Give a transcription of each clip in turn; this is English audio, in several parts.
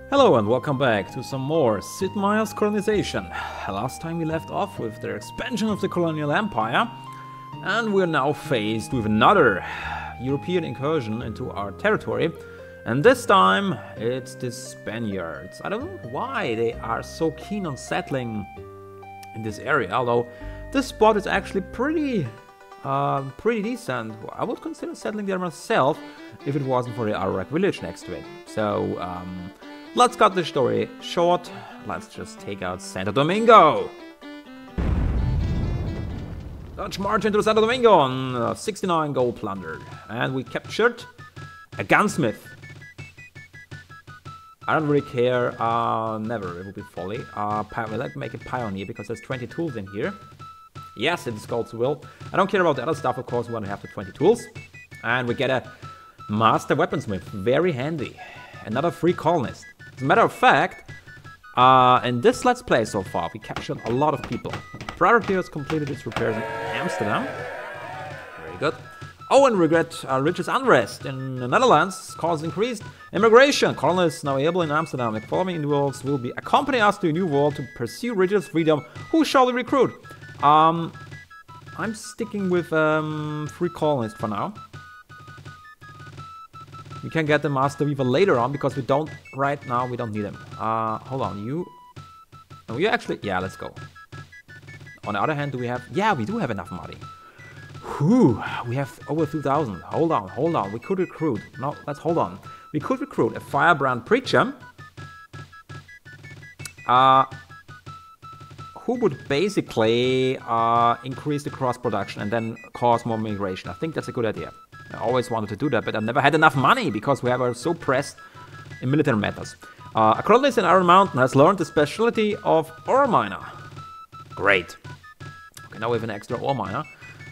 Hello and welcome back to some more Sid Meier's Colonization. Last time we left off with their expansion of the colonial empire, and we're now faced with another European incursion into our territory, and this time it's the Spaniards. I don't know why they are so keen on settling in this area, although this spot is actually pretty decent. I would consider settling there myself if it wasn't for the Arawak village next to it. So, let's cut the story short. Let's just take out Santo Domingo. Dutch march into Santo Domingo on 69 gold plundered. And we captured a gunsmith. I don't really care. Never. It would be folly. We like to make a pioneer because there's 20 tools in here. Yes, it is God's will. I don't care about the other stuff, of course. We want to have the 20 tools. And we get a master weaponsmith. Very handy. Another free colonist. As a matter of fact, in this Let's Play so far, we captured a lot of people. Priority has completed its repairs in Amsterdam. Very good. Oh, and regret religious unrest in the Netherlands caused increased immigration. Colonists now able in Amsterdam. The following individuals will be accompanying us to a new world to pursue religious freedom. Who shall we recruit? I'm sticking with free colonists for now. We can get the Master Weaver later on because we don't, right now, we don't need him. Hold on, you actually, yeah, let's go. On the other hand, do we have, yeah, we do have enough money. Whew, we have over 2,000. Hold on, we could recruit, no, let's hold on. We could recruit a firebrand preacher. Who would basically increase the cross production and then cause more migration. I think that's a good idea. I always wanted to do that, but I've never had enough money because we are so pressed in military matters. A colonist in Iron Mountain has learned the specialty of ore miner. Great. Okay, now we have an extra ore miner.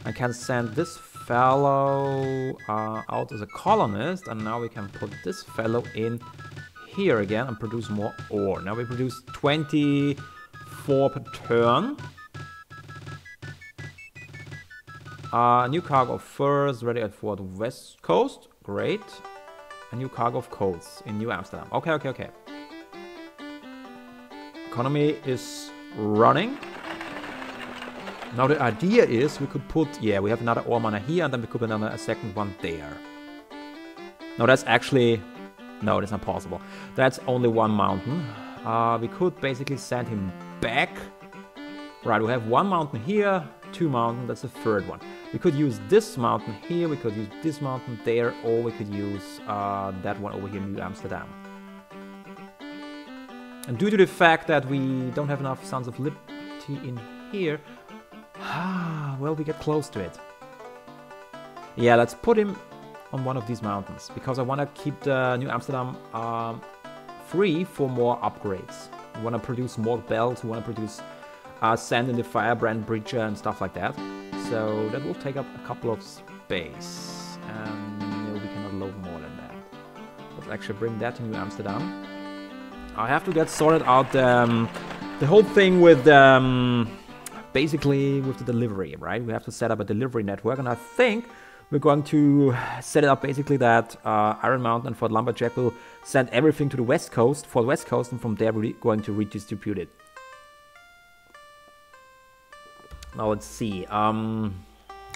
I can send this fellow out as a colonist, and now we can put this fellow in here again and produce more ore. Now we produce 24 per turn. New cargo of furs ready for the west coast. Great. A new cargo of coals in New Amsterdam. Okay. Economy is running. Now the idea is we could put, yeah, we have another ore miner here and then we could put a second one there. No, that's actually, no, that's not possible. That's only one mountain. We could basically send him back. Right, we have one mountain here, two mountains, that's the third one. We could use this mountain here, we could use this mountain there, or we could use that one over here in New Amsterdam. And due to the fact that we don't have enough Sons of Liberty in here, well, we get close to it. Yeah, let's put him on one of these mountains, because I want to keep the New Amsterdam free for more upgrades. We want to produce more bells, we want to produce sand in the firebrand breacher and stuff like that. So that will take up a couple of space, and we cannot load more than that. Let's actually bring that to New Amsterdam. I have to get sorted out the whole thing with basically with the delivery, right? We have to set up a delivery network, and I think we're going to set it up basically that Iron Mountain and Fort Lumberjack will send everything to the west coast, for the west coast, and from there we're going to redistribute it. Now let's see,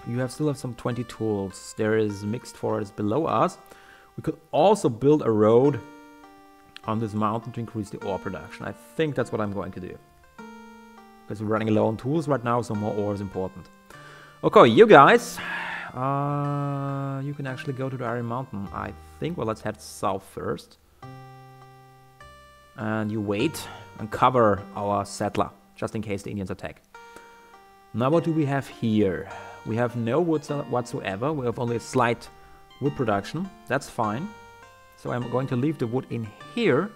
you still have some 20 tools. There is mixed forest below us. We could also build a road on this mountain to increase the ore production. I think that's what I'm going to do. Because we're running low on tools right now, so more ore is important. Okay, you guys, you can actually go to the Iron Mountain, I think. Well, let's head south first. And you wait and cover our settler, just in case the Indians attack. Now what do we have here? We have no wood whatsoever. We have only a slight wood production. That's fine. So I'm going to leave the wood in here.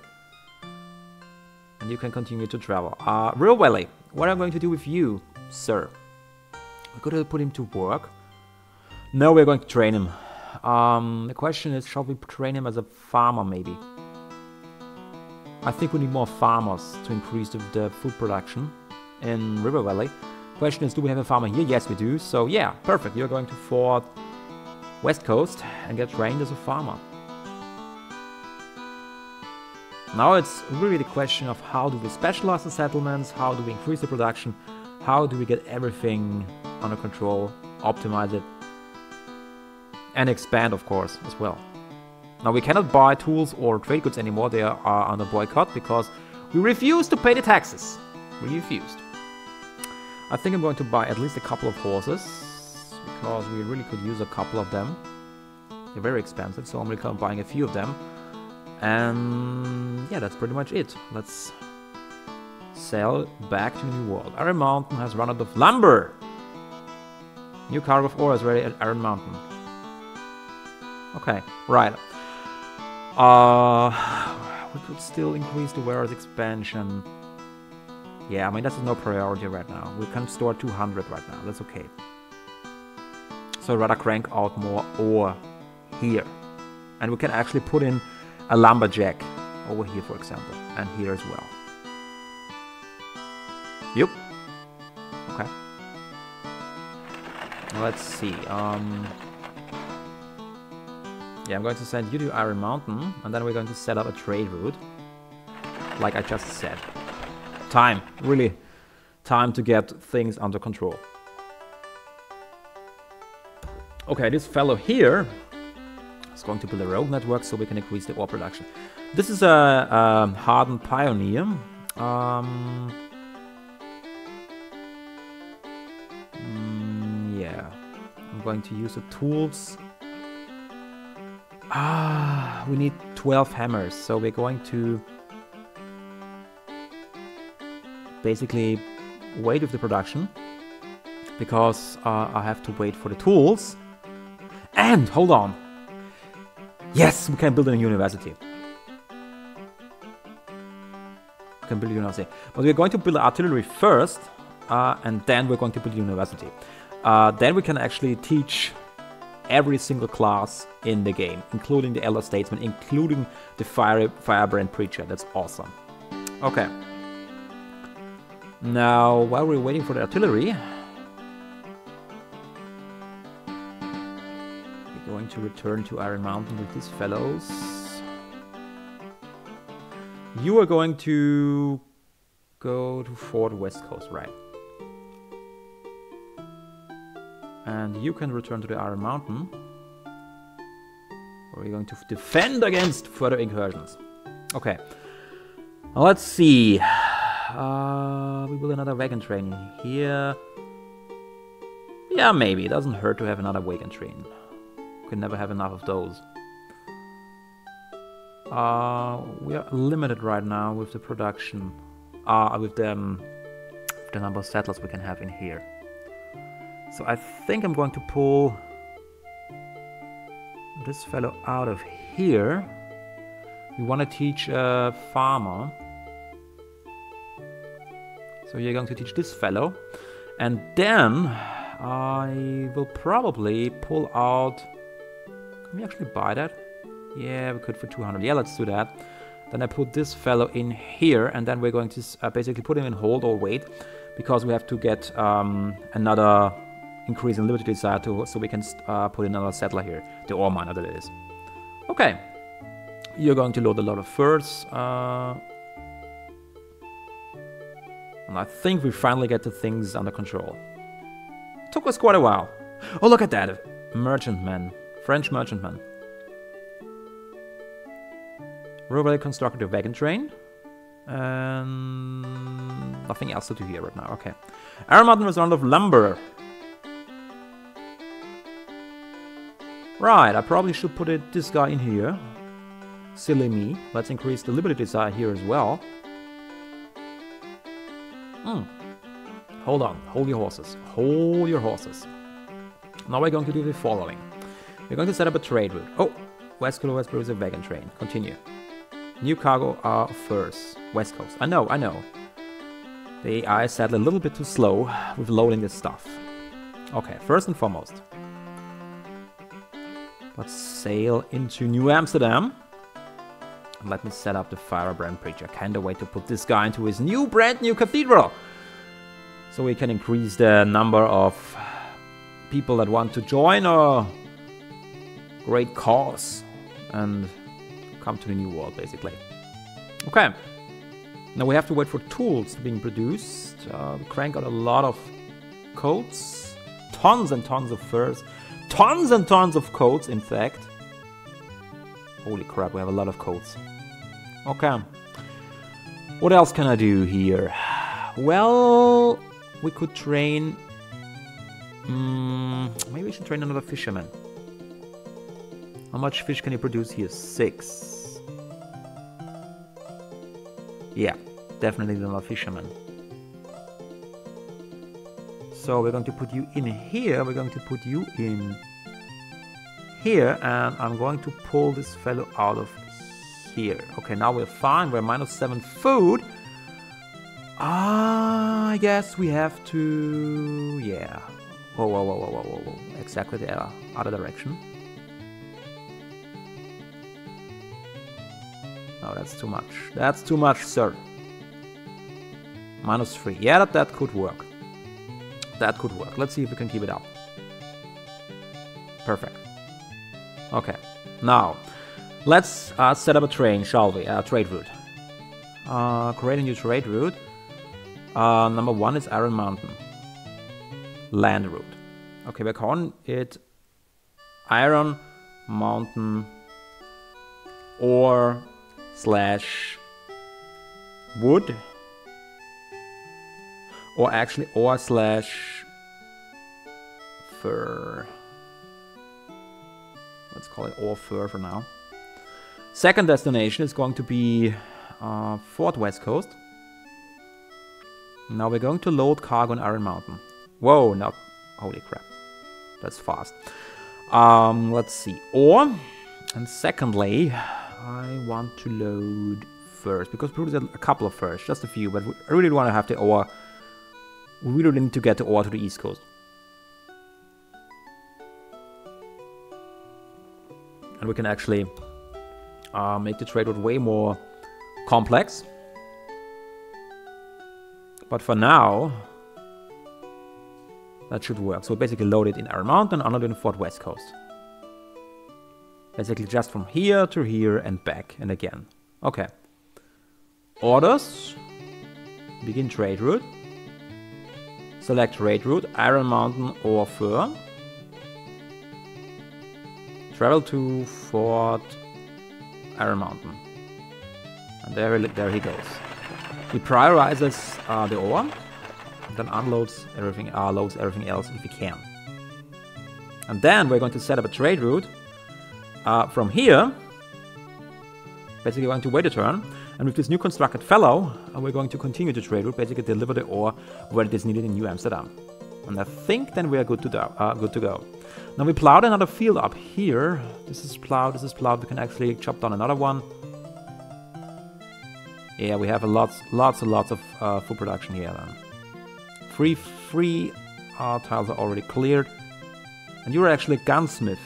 And you can continue to travel. River Valley, what am I going to do with you, sir? We're going to put him to work. No, we're going to train him. The question is, shall we train him as a farmer maybe? I think we need more farmers to increase the food production in River Valley. Question is, do we have a farmer here? Yes, we do. So yeah, perfect. You're going to Fort West Coast and get trained as a farmer. Now it's really the question of how do we specialize the settlements, how do we increase the production, how do we get everything under control, optimize it, and expand, of course, as well. Now we cannot buy tools or trade goods anymore, they are under boycott because we refuse to pay the taxes. We refused. I think I'm going to buy at least a couple of horses, because we really could use a couple of them. They're very expensive, so I'm really kind of buying a few of them. And yeah, that's pretty much it. Let's sail back to the New World. Iron Mountain has run out of lumber. New cargo of ore is ready at Iron Mountain. Okay, right. We could still increase the warehouse expansion. Yeah, I mean, that's no priority right now. We can store 200 right now. That's okay. So I'd rather crank out more ore here. And we can actually put in a lumberjack over here, for example, and here as well. Yep. Okay. Let's see. Yeah, I'm going to send you to Iron Mountain, and then we're going to set up a trade route, like I just said. Time, really, time to get things under control. Okay, this fellow here is going to build a road network so we can increase the ore production. This is a hardened pioneer. Yeah, I'm going to use the tools. We need 12 hammers, so we're going to basically wait with the production because I have to wait for the tools. And hold on, yes, we can build a university. We can build a university, but we're going to build artillery first, and then we're going to build a university. Then we can actually teach every single class in the game, including the Elder Statesman, including the Firebrand Preacher. That's awesome. Okay. Now, while we're waiting for the artillery, we're going to return to Iron Mountain with these fellows. You are going to go to Fort West Coast, right? And you can return to the Iron Mountain, where you're going to defend against further incursions. Okay. Now let's see. We build another wagon train here. Yeah, maybe. It doesn't hurt to have another wagon train. We can never have enough of those. We are limited right now with the production. With the number of settlers we can have in here. So I think I'm going to pull this fellow out of here. We want to teach a farmer. So you're going to teach this fellow. And then I will probably pull out... Can we actually buy that? Yeah, we could for 200. Yeah, let's do that. Then I put this fellow in here. And then we're going to basically put him in hold or wait. Because we have to get another increase in liberty desire so we can put in another settler here. The ore miner, that is. Okay. You're going to load a lot of furs. And I think we finally get the things under control. Took us quite a while. Oh, look at that. Merchantman. French merchantman. We already constructed a wagon train. And nothing else to do here right now. Okay. Iron Mountain was round of lumber. Right, I probably should put this guy in here. Silly me. Let's increase the liberty desire here as well. Hold on. Hold your horses. Hold your horses. Now we're going to do the following. We're going to set up a trade route. Oh, West Coast is a wagon train. Continue. New cargo are furs. West Coast. I know. The AI said a little bit too slow with loading this stuff. Okay, first and foremost. Let's sail into New Amsterdam. And let me set up the Firebrand Preacher. Kinda wait to put this guy into his brand new cathedral. So we can increase the number of people that want to join our great cause and come to the New World, basically. Okay. Now we have to wait for tools being produced. We crank out a lot of coats. Tons and tons of furs. Tons and tons of coats, in fact. Holy crap, we have a lot of coats. Okay. What else can I do here? Well, we could train... maybe we should train another fisherman. How much fish can you produce here? 6. Yeah, definitely another fisherman. So we're going to put you in here, we're going to put you in here, and I'm going to pull this fellow out of here. Okay, now we're fine, we're -7 food. I guess we have to... yeah. Whoa. Exactly the other direction. No, that's too much. That's too much, sir. -3. Yeah, that could work. That could work. Let's see if we can keep it up. Perfect. Okay. Now, let's set up a train, shall we? Trade route. Create a new trade route. Number 1 is Iron Mountain. Land route. Okay, we're calling it Iron Mountain ore / wood. Or actually ore / fur. Let's call it ore fur for now. Second destination is going to be Fort West Coast. Now we're going to load cargo on Iron Mountain. Whoa, not... holy crap. That's fast. Let's see. Ore. And secondly, I want to load furs. Because we produce a couple of furs. Just a few. But I really want to have the ore. We really need to get the ore to the East Coast. And we can actually make the trade route way more complex. But for now, that should work. So basically load it in Iron Mountain, unload it in Fort West Coast. Basically just from here to here and back and again. Okay. Orders. Begin trade route. Select trade route, Iron Mountain or fur. Travel to Fort Iron Mountain. And there he goes. He prioritizes the ore, then unloads everything, loads everything else if he can. And then we're going to set up a trade route from here. Basically, we're going to wait a turn, and with this new constructed fellow, we're going to continue the trade route. Basically, deliver the ore where it is needed in New Amsterdam. And I think then we are good to go. Now we plowed another field up here. This is plowed. This is plowed. We can actually chop down another one. Yeah, we have lots and lots of food production here then. Three tiles are already cleared. And you're actually a gunsmith.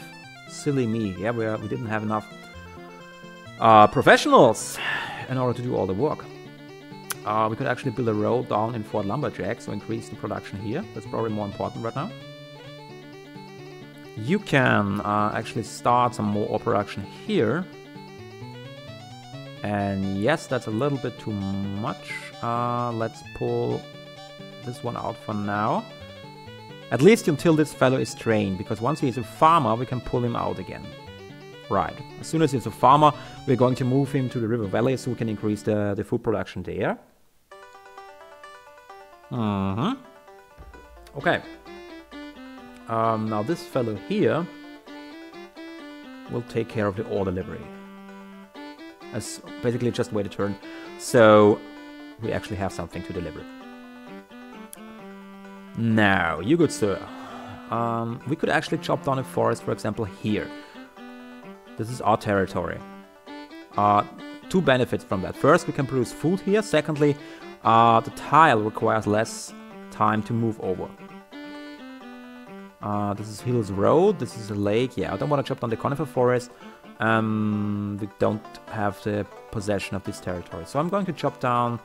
Silly me. Yeah, we didn't have enough professionals in order to do all the work. We could actually build a road down in Fort Lumberjack, so increase the production here. That's probably more important right now. You can actually start some more ore production here. And yes, that's a little bit too much. Let's pull this one out for now. At least until this fellow is trained, because once he is a farmer, we can pull him out again. Right. As soon as he's a farmer, we're going to move him to the river valley so we can increase the food production there. Okay. Now this fellow here will take care of the ore delivery. As basically just wait a turn, so we actually have something to deliver. Now, you good sir, we could actually chop down a forest, for example, here. This is our territory. Two benefits from that. First, we can produce food here. Secondly, the tile requires less time to move over. This is Hills Road. This is a lake. Yeah, I don't want to chop down the conifer forest. We don't have the possession of this territory. So I'm going to chop down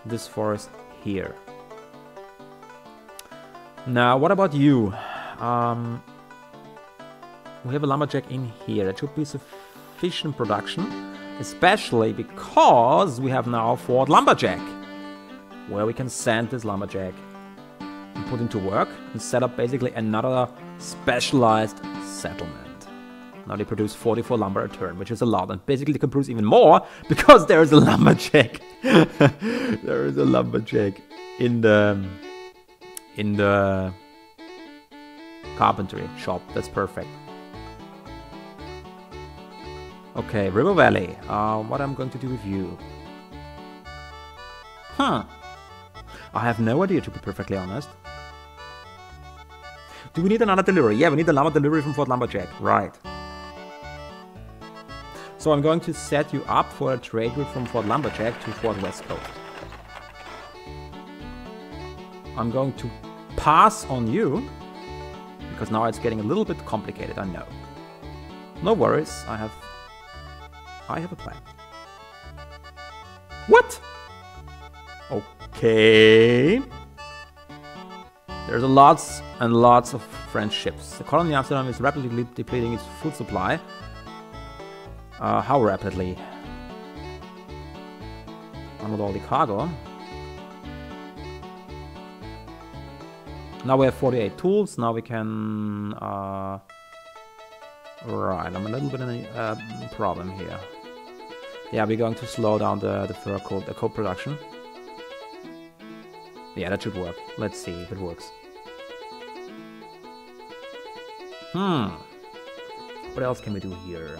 this forest here. Now, what about you? We have a lumberjack in here. That should be sufficient production. Especially because we have now Fort Lumberjack, where we can send this lumberjack and put him to work and set up basically another specialized settlement. Now they produce 44 lumber a turn, which is a lot, and basically they can produce even more because there is a lumberjack. There is a lumberjack in the carpentry shop. That's perfect. Okay, River Valley. What I'm going to do with you? I have no idea, to be perfectly honest. Do we need another delivery? Yeah, we need a lumber delivery from Fort Lumberjack. Right. So I'm going to set you up for a trade route from Fort Lumberjack to Fort West Coast. I'm going to pass on you, because now it's getting a little bit complicated, I know. No worries, I have a plan. What? Okay. There's lots and lots of French ships. The colony of Amsterdam is rapidly depleting its food supply. How rapidly? On with all the cargo. Now we have 48 tools. Now we can... Right, I'm a little bit in a problem here. Yeah, we're going to slow down the fur coat, the coat production. Yeah, that should work. Let's see if it works. What else can we do here?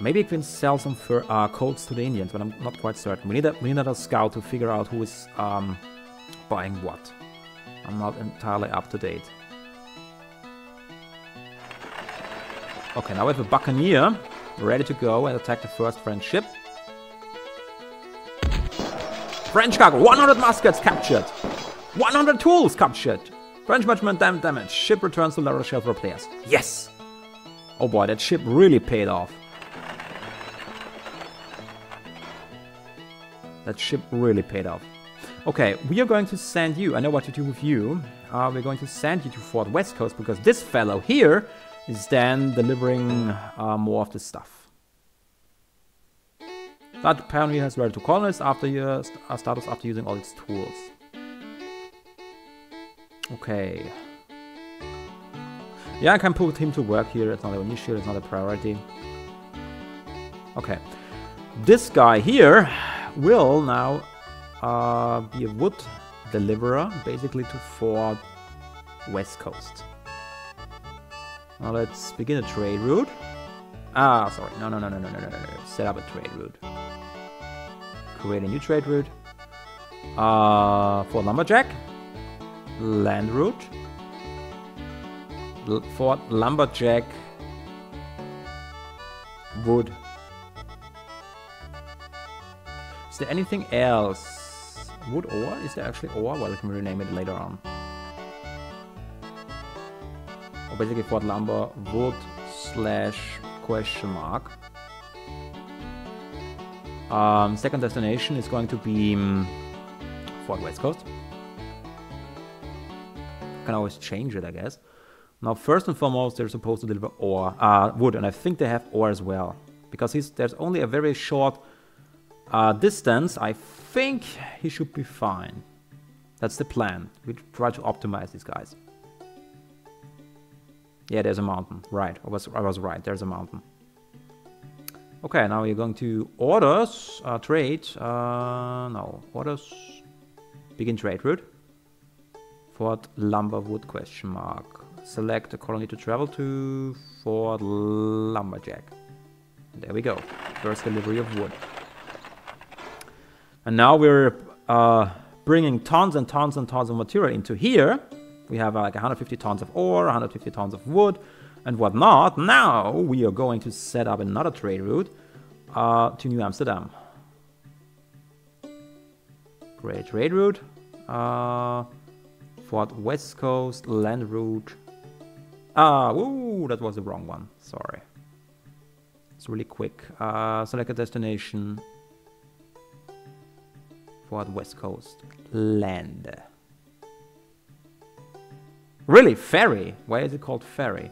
Maybe we can sell some fur coats to the Indians, but I'm not quite certain. We need another scout to figure out who is buying what. I'm not entirely up to date. Okay, now we have a buccaneer ready to go and attack the first French ship. French cargo, 100 muskets captured, 100 tools captured. French regiment damage. Ship returns to La Rochelle for repairs. Yes! Oh boy, that ship really paid off. That ship really paid off. Okay, we are going to send you, I know what to do with you. We're going to send you to Fort West Coast because this fellow here is then delivering more of the stuff. That apparently has ready to colonize after your status after using all its tools. Okay. Yeah, I can put him to work here. It's not an issue, it's not a priority. Okay. This guy here will now be a wood deliverer, basically to Fort West Coast. Now let's begin a trade route. Sorry. No. Set up a trade route. Create a new trade route. Fort Lumberjack. Land route. Fort Lumberjack. Wood. Is there anything else? Wood ore? Is there actually ore? Well, I can rename it later on. Or basically Fort Lumber Wood / ? Second destination is going to be Fort West Coast. Can always change it, I guess. Now, first and foremost, they're supposed to deliver ore, wood, and I think they have ore as well. Because there's only a very short distance. I think he should be fine. That's the plan. We try to optimize these guys. Yeah, there's a mountain. Right, I was right. There's a mountain. Okay, now we're going to orders, trade. No, orders. Begin trade route. Fort Lumberwood ? Select a colony to travel to Fort Lumberjack. There we go. First delivery of wood. And now we're bringing tons and tons and tons of material into here. We have like 150 tons of ore, 150 tons of wood, and whatnot. Now we are going to set up another trade route to New Amsterdam. Great trade route. Fort West Coast, land route. Ooh, that was the wrong one. Sorry. It's really quick. Select a destination. Fort West Coast, land. Really? Ferry? Why is it called ferry?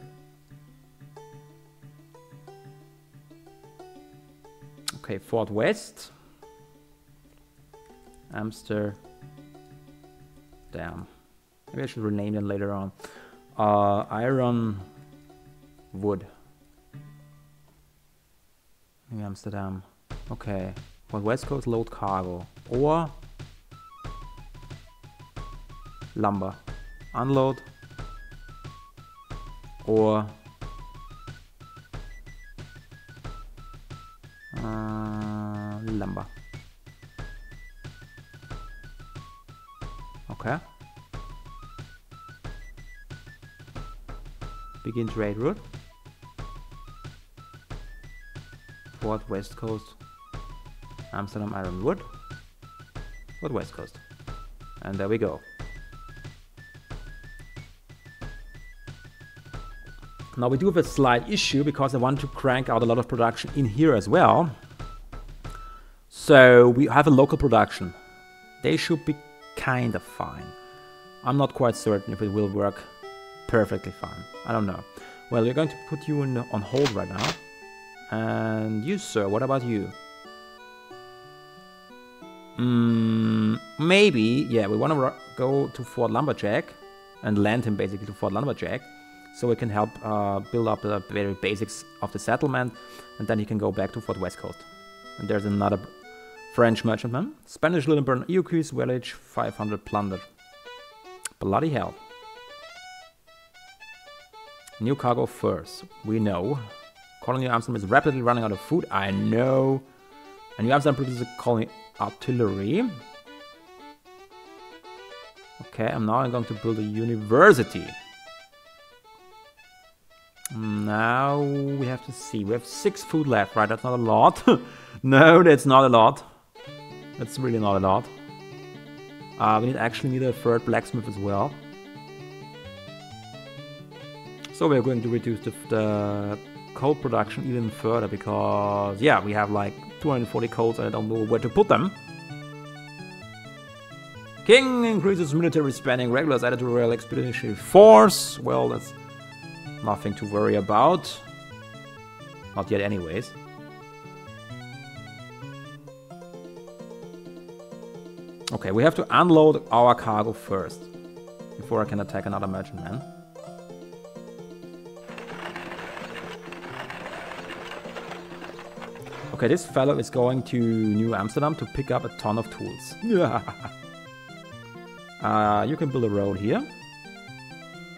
Okay, Fort West. Amsterdam. Maybe I should rename them later on. Iron Wood. Maybe Amsterdam. Okay. Fort West Coast load cargo. Or lumber. Unload. Or lumber. Okay. Begin trade route. Fort West Coast. Amsterdam Iron Wood. Fort West Coast. And there we go. Now we do have a slight issue because I want to crank out a lot of production in here as well. So we have a local production. They should be kind of fine. I'm not quite certain if it will work perfectly fine. I don't know. Well, we're going to put you on hold right now. And you, sir, what about you? Maybe, yeah, we want to go to Fort Lumberjack and land him basically to Fort Lumberjack. So we can help build up the very basics of the settlement, and then he can go back to Fort West Coast. And there's another French merchantman. Spanish Lillenburn Iroquois village, 500 plunder. Bloody hell. New cargo first. We know. Colonial Amsterdam is rapidly running out of food. I know. And New Amsterdam produces a colony artillery. Okay, and now I'm going to build a university. Now we have to see. We have 6 food left, right? That's not a lot. No, that's not a lot. That's really not a lot. We actually need a third blacksmith as well. So we're going to reduce the coal production even further because, yeah, we have like 240 coals and I don't know where to put them. King increases military spending. Regulars added to Royal Expeditionary Force. Well, that's nothing to worry about. Not yet anyways. Okay, we have to unload our cargo first before I can attack another merchantman. Okay, this fellow is going to New Amsterdam to pick up a ton of tools. You can build a road here.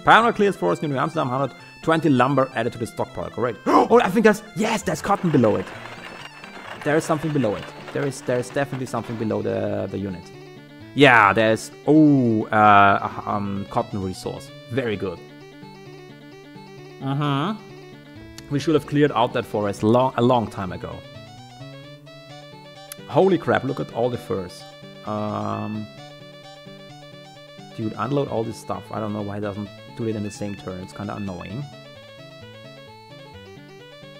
Pioneer clears forest near New Amsterdam, 120 lumber added to the stockpile. Great. Oh, I think there's cotton below it. There is something below it. There is definitely something below the unit. Yeah, there's cotton resource. Very good. We should have cleared out that forest a long time ago. Holy crap! Look at all the furs. Dude, unload all this stuff. I don't know why it doesn't do it in the same turn. It's kind of annoying.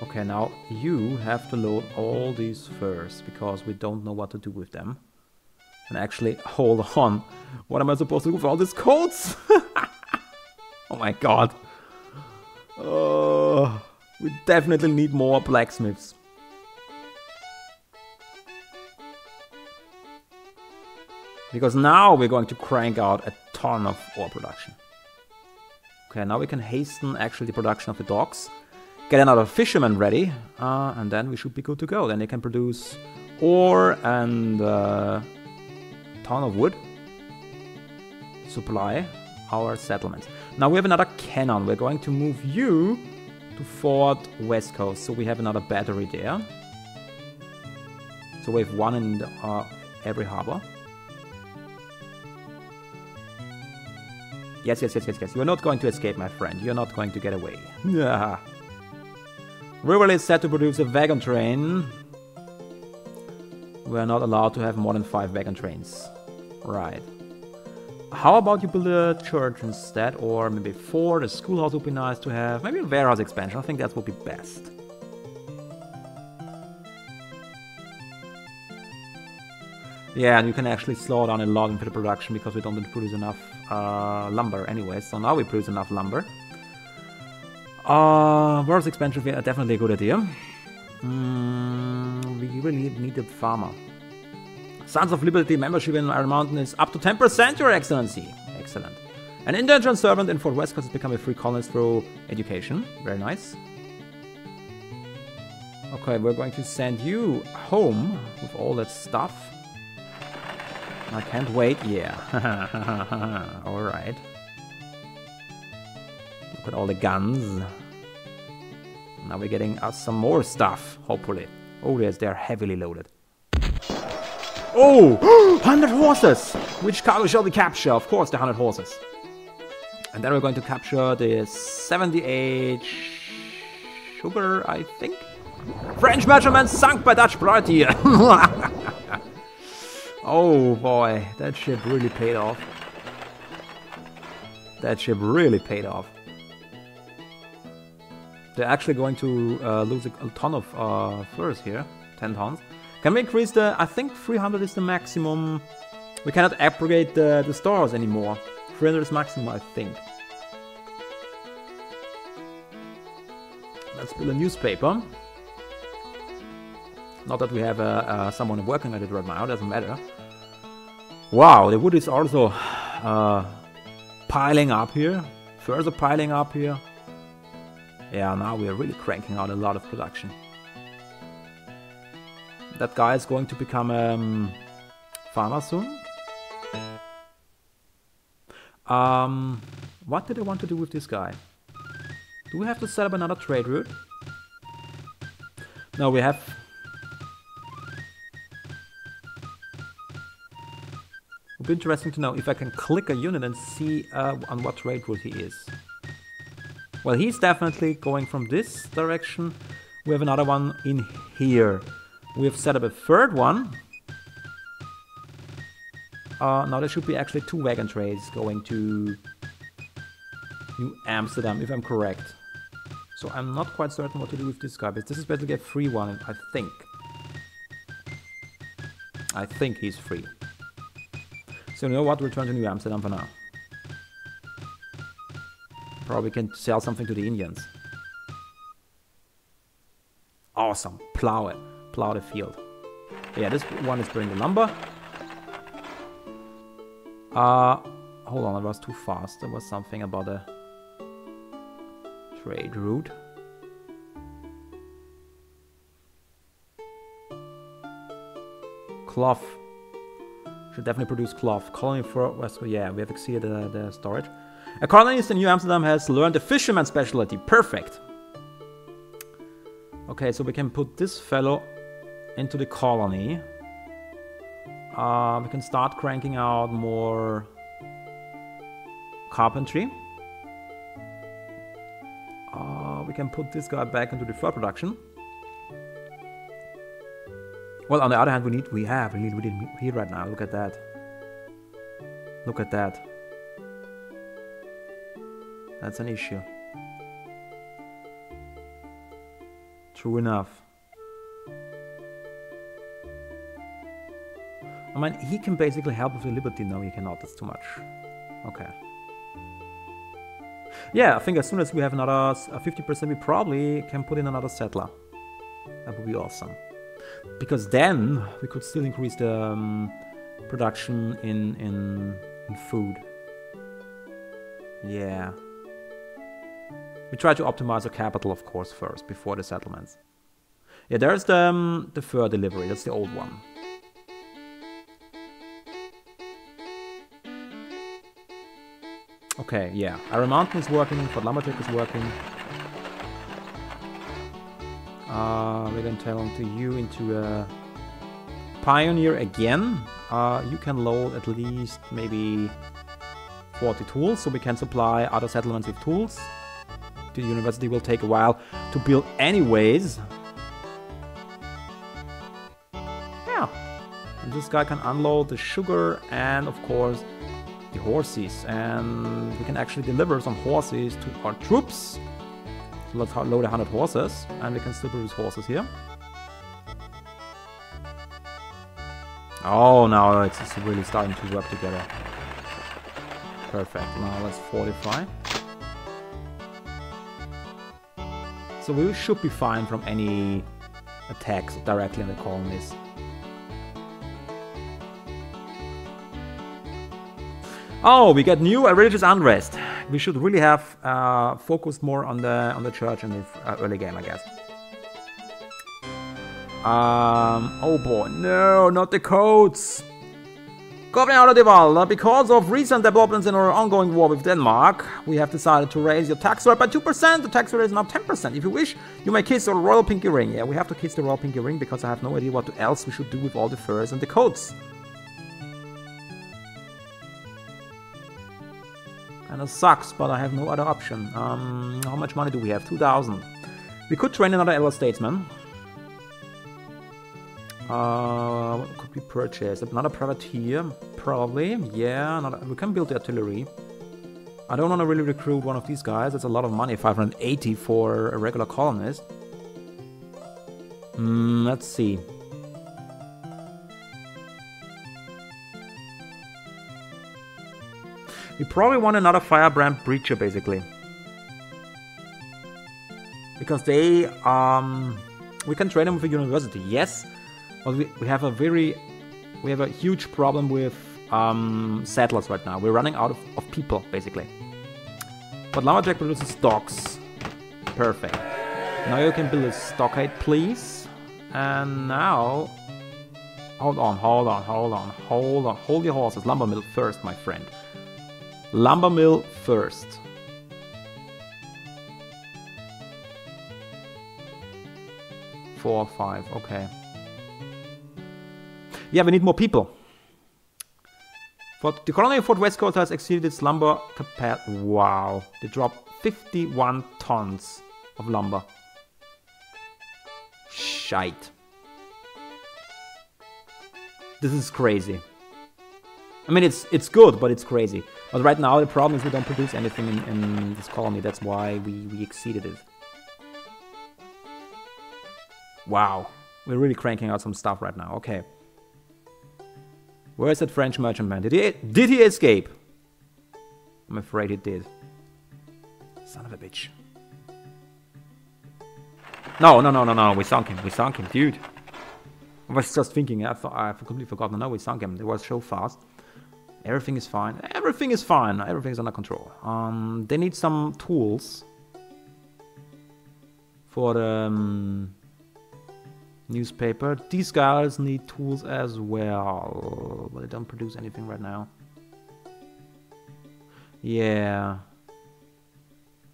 Okay, now you have to load all these furs because we don't know what to do with them. And actually, hold on. What am I supposed to do with all these coats? Oh my god. We definitely need more blacksmiths. Because now we're going to crank out a ton of ore production. Okay, now we can hasten actually the production of the docks. Get another fisherman ready. And then we should be good to go. Then they can produce ore and a ton of wood. Supply our settlements. Now we have another cannon. We're going to move you to Fort West Coast. So we have another battery there. So we have one in every harbor. Yes. You're not going to escape, my friend. You're not going to get away. River is set to produce a wagon train. We're not allowed to have more than 5 wagon trains. Right. How about you build a church instead? Or maybe 4. The schoolhouse would be nice to have. Maybe a warehouse expansion. I think that would be best. Yeah, and you can actually slow down a lot into the production because we don't produce enough lumber anyway. So now we produce enough lumber. Warehouse expansion is definitely a good idea. We really need a farmer. Sons of Liberty membership in Iron Mountain is up to 10%, Your Excellency. Excellent. An indentured servant in Fort West Coast has become a free colonist through education. Very nice. Okay, we're going to send you home with all that stuff. I can't wait. Yeah. Alright. Look at all the guns. Now we're getting us some more stuff, hopefully. Oh, yes, they're heavily loaded. Oh! 100 horses! Which cargo shall we capture? Of course, the 100 horses. And then we're going to capture the 78 sugar, I think. French merchantman sunk by Dutch priority. Oh boy, that ship really paid off. That ship really paid off. They're actually going to lose a ton of furs here. 10 tons. Can we increase the... I think 300 is the maximum. We cannot upgrade the stores anymore. 300 is maximum, I think. Let's build a newspaper. Not that we have someone working at it right now, doesn't matter. Wow, the wood is also piling up here. Further piling up here. Yeah, now we are really cranking out a lot of production. That guy is going to become a farmer soon. What did I want to do with this guy? Do we have to set up another trade route? No, we have... It would be interesting to know if I can click a unit and see on what trade route he is. Well, he's definitely going from this direction. We have another one in here. We have set up a third one. Now there should be actually 2 wagon trays going to New Amsterdam, if I'm correct. So I'm not quite certain what to do with this guy, but this is basically a free one, I think. I think he's free. So you know what, return to New Amsterdam for now. Probably can sell something to the Indians. Awesome, plow it. Plow the field. Yeah, this one is bringing the lumber. Hold on, it was too fast. There was something about a trade route. Cloth. Should definitely produce cloth. Colony for West. Yeah, we have exceeded the storage. A colonist in New Amsterdam has learned the fisherman specialty. Perfect. Okay, so we can put this fellow into the colony. We can start cranking out more carpentry. We can put this guy back into the fur production. Well, on the other hand, we need heat right now. Look at that. Look at that. That's an issue. True enough. I mean, he can basically help with the Liberty. No, he cannot. That's too much. Okay. Yeah, I think as soon as we have another 50%, we probably can put in another settler. That would be awesome. Because then we could still increase the production in food. Yeah. We try to optimize the capital, of course, first, before the settlements. Yeah, there's the fur delivery. That's the old one. Okay, yeah. Iron Mountain is working, Fort Lumberjack is working. We're going to turn to you into a Pioneer again. You can load at least maybe 40 tools, so we can supply other settlements with tools. The university will take a while to build anyways. Yeah. And this guy can unload the sugar and, of course, the horses, and we can actually deliver some horses to our troops. So let's load 100 horses, and we can still produce horses here. Oh, now it's really starting to work together. Perfect. Now let's fortify. So we should be fine from any attacks directly on the colonies. Oh, we get new religious unrest. We should really have focused more on the church in the early game, I guess. Oh boy, no, not the codes. Governor Harjawalda, because of recent developments in our ongoing war with Denmark, we have decided to raise your tax rate by 2%. The tax rate is now 10%. If you wish, you may kiss the royal pinky ring. Yeah, we have to kiss the royal pinky ring because I have no idea what else we should do with all the furs and the coats. Kinda sucks, but I have no other option. How much money do we have? 2,000. We could train another elder statesman. What could we purchase? Another privateer, probably. Yeah, we can build the artillery. I don't want to really recruit one of these guys. That's a lot of money, 580 for a regular colonist. Let's see. We probably want another firebrand breacher, basically. Because they, we can train them with a university, yes. But we have a huge problem with settlers right now. We're running out of people, basically. But Lumberjack produces docks. Perfect. Now you can build a stockade, please. And now... Hold on. Hold your horses. Lumber mill first, my friend. Lumber mill first. Four or five, okay. Yeah, we need more people. The colony of Fort West Coast has exceeded its lumber capacity. Wow. They dropped 51 tons of lumber. Shite. This is crazy. I mean, it's good, but it's crazy. But right now, the problem is we don't produce anything in this colony. That's why we exceeded it. Wow. We're really cranking out some stuff right now. Okay. Where's that French merchantman? Did he escape? I'm afraid he did. Son of a bitch. No. We sunk him, dude. I was just thinking, I completely forgot. No, we sunk him. It was so fast. Everything is fine. Everything is under control. They need some tools for the newspaper. These guys need tools as well, but they don't produce anything right now. Yeah.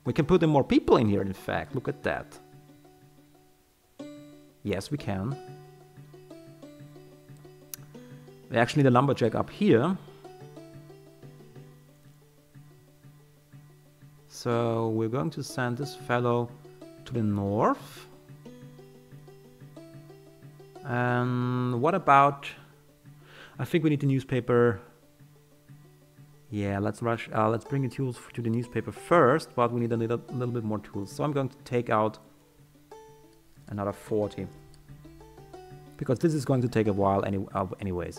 We can put in more people in here, in fact. Look at that. Yes, we can. We actually need a lumberjack up here. So we're going to send this fellow to the north. And what about... I think we need the newspaper. Yeah, let's bring the tools to the newspaper first, but we need a little bit more tools. So I'm going to take out another 40. Because this is going to take a while anyways.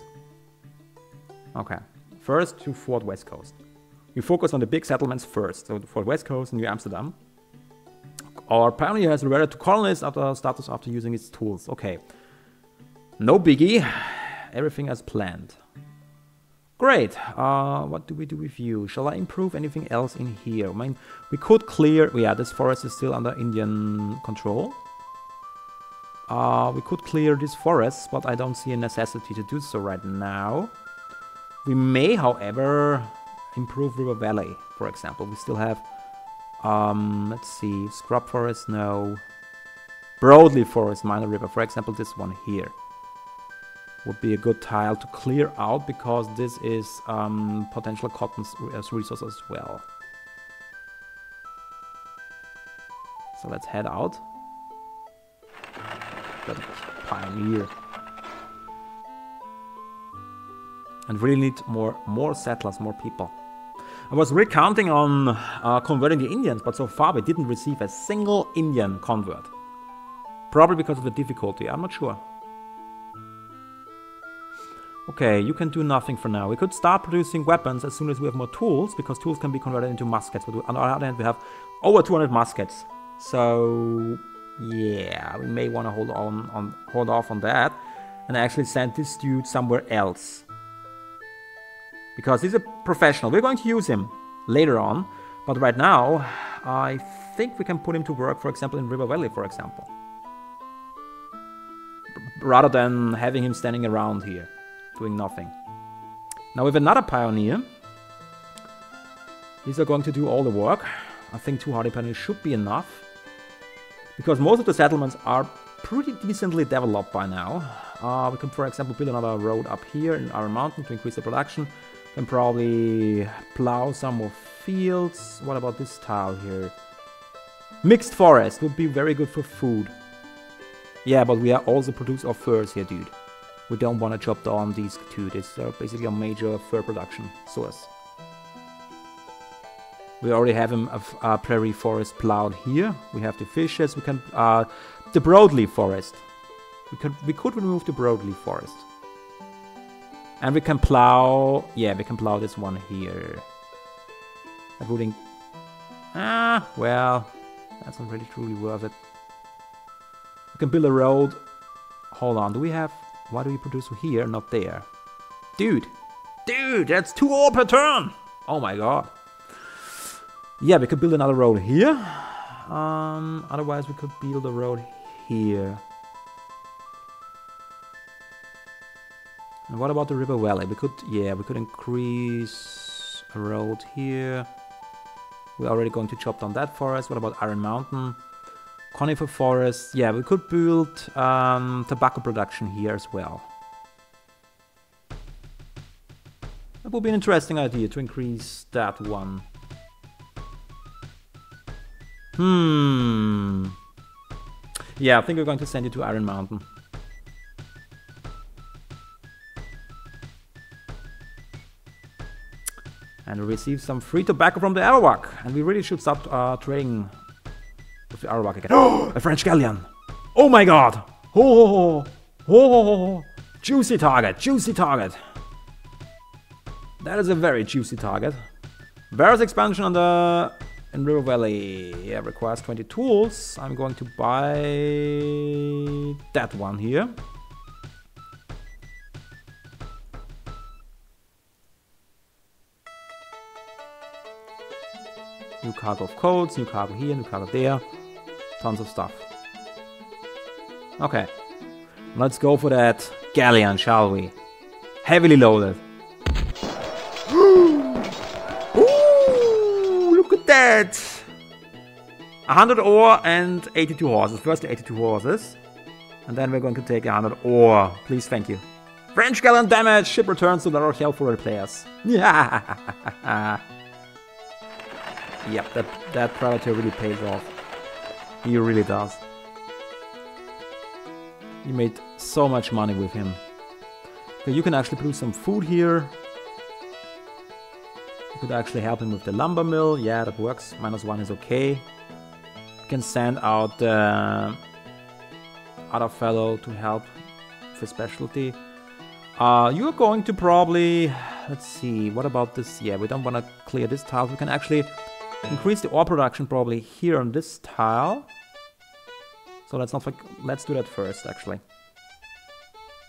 Okay, first to Fort West Coast. We focus on the big settlements first. So Fort West Coast and New Amsterdam. Our pioneer has reverted to colonist status after using its tools. Okay. No biggie. Everything as planned. Great. What do we do with you? Shall I improve anything else in here? I mean, we could clear... Yeah, this forest is still under Indian control. We could clear this forest, but I don't see a necessity to do so right now. We may, however, improve River Valley, for example. We still have... let's see. Scrub forest, no. Broadleaf forest, minor river. For example, this one here would be a good tile to clear out, because this is potential cotton resource as well. So let's head out. Got a pioneer. And really need more settlers, more people. I was really counting on converting the Indians, but so far we didn't receive a single Indian convert. Probably because of the difficulty, I'm not sure. Okay, you can do nothing for now. We could start producing weapons as soon as we have more tools, because tools can be converted into muskets. But on the other hand, we have over 200 muskets. So Yeah, we may want to hold off on that and actually send this dude somewhere else. Because he's a professional. We're going to use him later on, but right now I think we can put him to work, for example, in River Valley, for example. Rather than having him standing around here, doing nothing. Now with another pioneer, these are going to do all the work. I think 2 hardy pioneers should be enough. Because most of the settlements are pretty decently developed by now. We can, for example, build another road up here in Iron Mountain to increase the production. Then probably plow some more fields. What about this tile here? Mixed forest would be very good for food. Yeah, but we are also produce our furs here, dude. We don't want to chop down these two. These are basically a major fur production source. We already have a prairie forest plowed here. We have the fishes. We can the broadleaf forest. We could remove the broadleaf forest. And we can plow... Yeah, we can plow this one here. That wouldn't... well... That's not really truly worth it. We can build a road... Hold on, do we have... Why do we produce here, not there? Dude! Dude, that's 2 ore per turn! Oh my god. Yeah, we could build another road here. Otherwise we could build a road here. And what about the River Valley? We could, yeah, we could increase a road here. We're already going to chop down that forest. What about Iron Mountain? Conifer Forest. Yeah, we could build tobacco production here as well. That would be an interesting idea to increase that one. Yeah, I think we're going to send you to Iron Mountain. And we receive some free tobacco from the Arawak. And we really should start trading with the Arawak again. Oh, a French galleon! Oh my god! Oh, juicy target, juicy target. That is a very juicy target. Various expansion on the... In River Valley, yeah, requires 20 tools. I'm going to buy that one here. New cargo of codes, new cargo here, new cargo there. Tons of stuff. Okay. Let's go for that galleon, shall we? Heavily loaded. That 100 ore and 82 horses. First 82 horses. And then we're going to take 100 ore. Please, thank you. French galleon damage. Ship returns to the Royal for the players. Yeah. Yep, that Predator really pays off. He really does. You made so much money with him. Okay, you can actually produce some food here. Could actually help him with the lumber mill. Yeah, that works. -1 is okay. We can send out the other fellow to help with his specialty. You're going to probably... Let's see, what about this? Yeah, we don't want to clear this tile. We can actually increase the ore production probably here on this tile. So let's do that first, actually.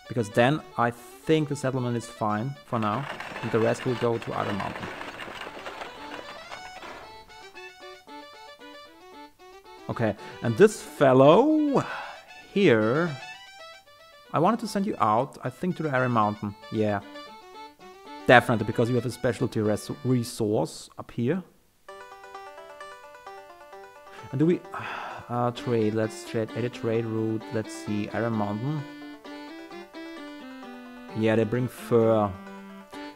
Because then I think the settlement is fine for now. And the rest will go to Iron Mountain. Okay, and this fellow here, I wanted to send you out, I think, to the Iron Mountain. Yeah, definitely, because you have a specialty resource up here. And do we trade? Let's trade, edit trade route. Let's see, Iron Mountain. Yeah, they bring fur.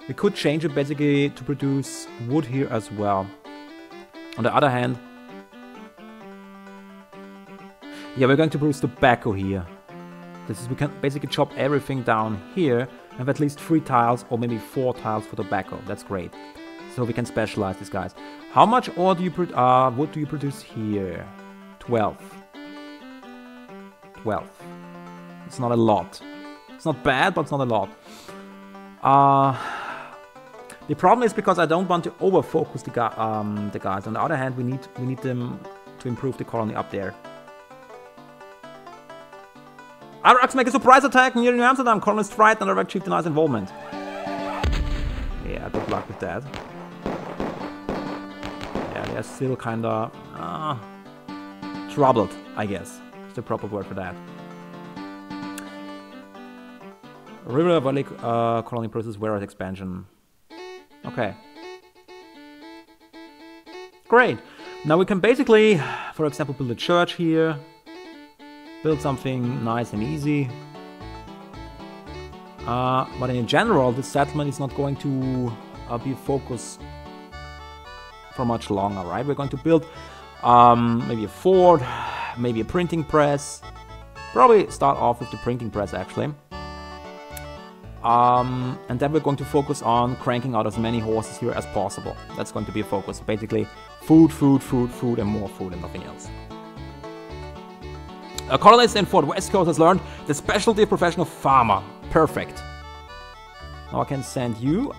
We could change it basically to produce wood here as well. On the other hand, yeah, we're going to produce tobacco here. This is, we can basically chop everything down here and have at least 3 tiles or maybe 4 tiles for tobacco. That's great. So we can specialize these guys. How much ore do you wood do you produce here? 12. 12. It's not a lot. It's not bad, but it's not a lot. The problem is because I don't want to over-focus the guys. On the other hand, we need them to improve the colony up there. Other make a surprise attack near New Amsterdam. Colonist fright and other chief denies involvement. Yeah, good luck with that. Yeah, they're still kinda troubled, I guess. Is the proper word for that. River Valley colony process whereas expansion. Okay. Great. Now we can basically, for example, build a church here. Build something nice and easy. But in general, this settlement is not going to be a focus for much longer, right? We're going to build maybe a fort, maybe a printing press. Probably start off with the printing press, actually. And then we're going to focus on cranking out as many horses here as possible. That's going to be a focus. Basically, food, food, food, food, and more food and nothing else. A colonist in Fort West Coast has learned the specialty of professional farmer. Perfect. Now I can send you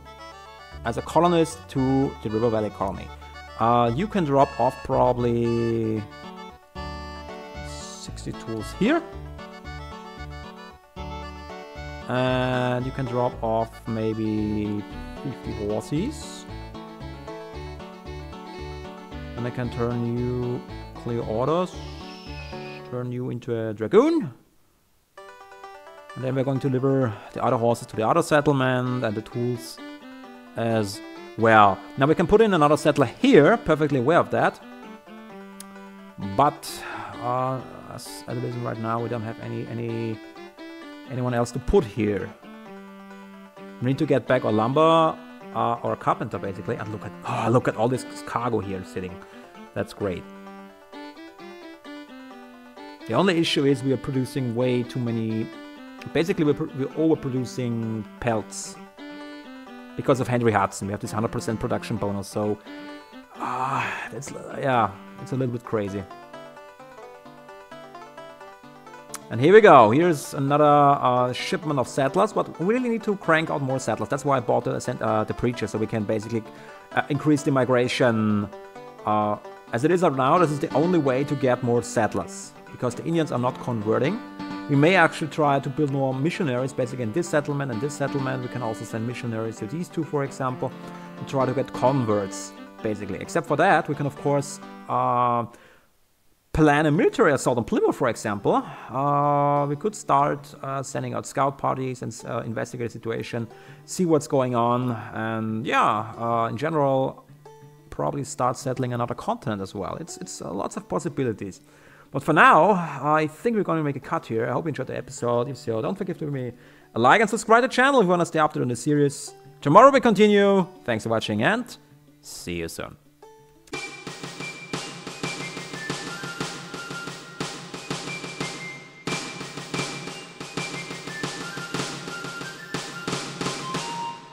as a colonist to the River Valley colony. You can drop off probably 60 tools here. And you can drop off maybe 50 horses. And I can turn you clear orders. Turn you into a dragoon. And then we're going to deliver the other horses to the other settlement and the tools as well. Now we can put in another settler here, perfectly aware of that. But as it is right now, we don't have anyone else to put here. We need to get back a lumber or a carpenter basically. And look at all this cargo here sitting. That's great. The only issue is we are producing way too many. Basically, we're overproducing pelts because of Henry Hudson. We have this 100% production bonus, so it's a little bit crazy. And here we go. Here's another shipment of settlers, but we really need to crank out more settlers. That's why I bought the preacher, so we can basically increase the migration. As it is right now, this is the only way to get more settlers, because the Indians are not converting. We may actually try to build more missionaries, basically in this settlement and this settlement. We can also send missionaries to these two, for example, and try to get converts, basically. Except for that, we can, of course, plan a military assault on Plymouth, for example. We could start sending out scout parties and investigate the situation, see what's going on, and yeah, in general, probably start settling another continent as well. It's lots of possibilities. But for now, I think we're going to make a cut here. I hope you enjoyed the episode. If so, don't forget to give me a like and subscribe to the channel if you want to stay updated on the series. Tomorrow we continue. Thanks for watching and see you soon.